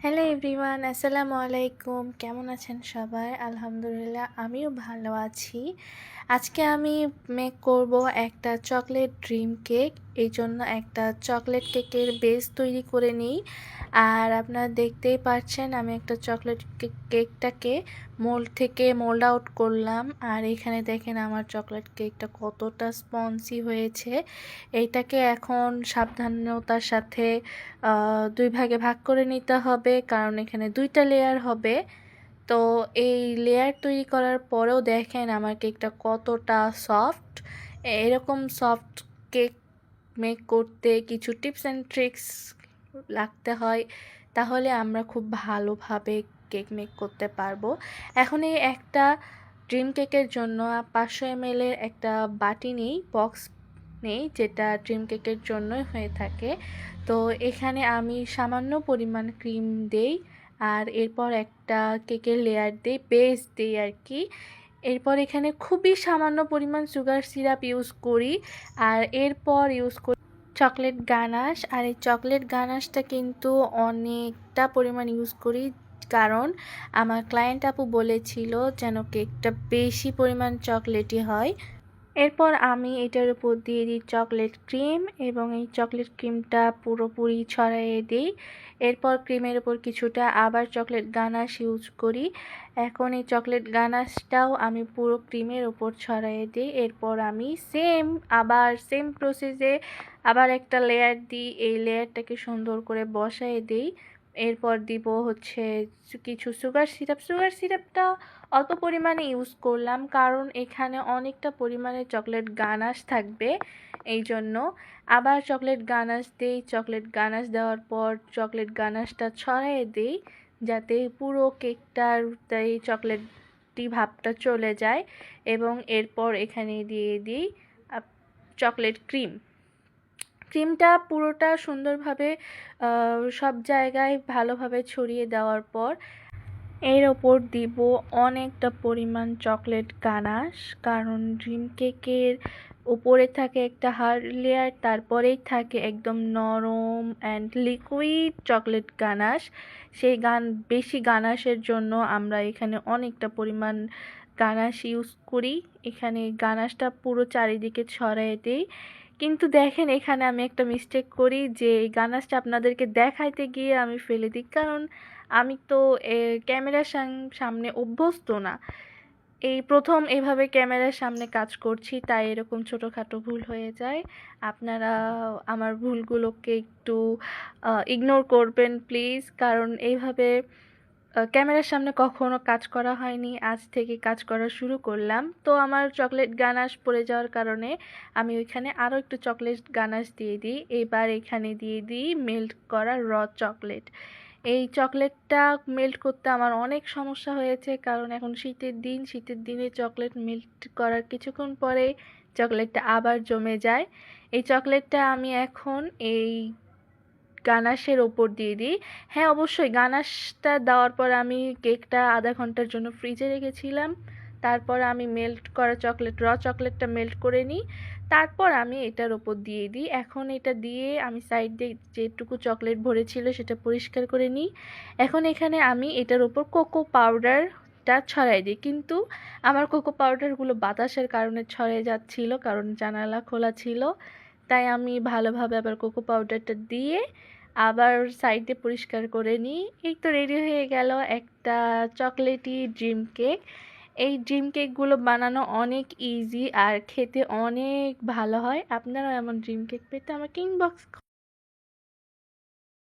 Hello everyone, আসসালামু আলাইকুম। কেমন আছেন সবাই? আলহামদুলিল্লাহ, আমিও ভালো আছি। আজকে আমি মেক করব একটা চকলেট ড্রিম কেক। এই জন্য একটা চকলেট কেকের বেস তৈরি করে নিই। আর আপনারা দেখতেই পাচ্ছেন আমি একটা চকলেট কেকটাকে মোল্ড থেকে মোল্ড আউট করলাম। আর এখানে দেখেন আমার চকলেট কেকটা কতটা স্পঞ্জি হয়েছে। এইটাকে এখন সাবধানতার সাথে দুই ভাগে ভাগ করে নিতে হবে, কারণ এখানে দুইটা লেয়ার হবে। তো এই লেয়ার তৈরি করার পরেও দেখেন আমার কেকটা কতটা সফট। এরকম সফট কেক মেক করতে কিছু টিপস অ্যান্ড ট্রিক্স লাগতে হয়, তাহলে আমরা খুব ভালোভাবে কেক মেক করতে পারবো। এখন এই একটা ড্রিম কেকের জন্য 500 ml এর একটা বাটি নেই, বক্স নেই, যেটা ড্রিম কেকের জন্যই হয়ে থাকে। তো এখানে আমি সামান্য পরিমাণ ক্রিম দেই, আর এরপর একটা কেকের লেয়ার দিই, বেস দিই আর কি। এরপর এখানে খুবই সামান্য পরিমাণ সুগার সিরাপ ইউজ করি, আর এরপর ইউজ করি চকলেট গানাশ। আর এই চকলেট গানাশটা কিন্তু অনেকটা পরিমাণ ইউজ করি, কারণ আমার ক্লায়েন্ট আপু বলেছিল যেন কেকটা বেশি পরিমাণ চকলেটই হয়। এরপর আমি এটার উপর দিয়ে দিই চকলেট ক্রিম, এবং এই চকলেট ক্রিমটা পুরোপুরি ছড়াইয়ে দিই। এরপর ক্রিমের উপর কিছুটা আবার চকলেট গানাশ ইউজ করি। এখন এই চকলেট গানাশটাও আমি পুরো ক্রিমের উপর ছড়াইয়ে দিই। এরপর আমি আবার সেম প্রসেসে আবার একটা লেয়ার দিই, এই লেয়ারটাকে সুন্দর করে বসায় দিই। এরপর দিব হচ্ছে কিছু সুগার সিরাপটা অল্প পরিমাণে ইউজ করলাম, কারণ এখানে অনেকটা পরিমাণে চকলেট গানাশ থাকবে, এই জন্য। আবার চকলেট গানাশ দিই, চকলেট গানাশ দেওয়ার পর চকলেট গানাশটা ছড়াই দিই, যাতে পুরো কেকটার এই চকলেটি ভাবটা চলে যায়। এবং এরপর এখানে দিয়ে দিই চকলেট ক্রিমটা পুরোটা সুন্দরভাবে সব জায়গায় ভালোভাবে ছড়িয়ে দেওয়ার পর এর ওপর দিব অনেকটা পরিমাণ চকলেট গানাশ, কারণ ড্রিম কেকের উপরে থাকে একটা হার্ড লেয়ার, তারপরেই থাকে একদম নরম অ্যান্ড লিকুইড চকলেট গানাশ। সেই বেশি গানাশের জন্য আমরা এখানে অনেকটা পরিমাণ গানাশ ইউজ করি। এখানে গানাশটা পুরো চারিদিকে ছড়িয়ে দিই। কিন্তু দেখেন এখানে আমি একটা মিস্টেক করি, যে এই গানাশটা আপনাদেরকে দেখাইতে গিয়ে আমি ফেলে দিই, কারণ আমি তো ক্যামেরার সামনে অভ্যস্ত না। এই প্রথম এভাবে ক্যামেরার সামনে কাজ করছি, তাই এরকম ছোটোখাটো ভুল হয়ে যায়। আপনারা আমার ভুলগুলোকে একটু ইগনোর করবেন প্লিজ, কারণ এইভাবে ক্যামেরার সামনে কখনো কাজ করা হয়নি, আজ থেকে কাজ করা শুরু করলাম। তো আমার চকলেট গানাশ পড়ে যাওয়ার কারণে আমি ওইখানে আরও একটু চকলেট গানাশ দিয়ে দিই। এবার এখানে দিয়ে দিই মেল্ট করা চকলেট। এই চকলেটটা মেল্ট করতে আমার অনেক সমস্যা হয়েছে, কারণ এখন শীতের দিনে চকলেট মেল্ট করার কিছুক্ষণ পরে চকলেটটা আবার জমে যায়। এই চকলেটটা আমি এখন এই গানাশের ওপর দিয়ে দিই। হ্যাঁ, অবশ্যই গানাশটা দেওয়ার পর আমি কেকটা আধা ঘন্টার জন্য ফ্রিজে রেখেছিলাম। তারপর আমি মেল্ট করা চকলেটটা মেল্ট করে নিই। তারপর আমি এটার ওপর দিয়ে দিই। এখন এটা দিয়ে আমি সাইড দিয়ে যেটুকু চকলেট ভরেছিল সেটা পরিষ্কার করে নিই। এখন এখানে আমি এটার ওপর কোকো পাউডারটা ছড়াই দিই, কিন্তু আমার কোকো পাউডারগুলো বাতাসের কারণে ছড়িয়ে যাচ্ছিল, কারণ জানালা খোলা ছিল। তাই আমি ভালোভাবে আবার কোকো পাউডারটা দিয়ে আবার সাইডে পরিষ্কার করে নিই। এই তো রেডি হয়ে গেল একটা চকলেটি ড্রিম কেক। এই ড্রিম কেকগুলো বানানো অনেক ইজি আর খেতে অনেক ভালো হয়। আপনারাও এমন ড্রিম কেক পেতে আমাকে ইনবক্স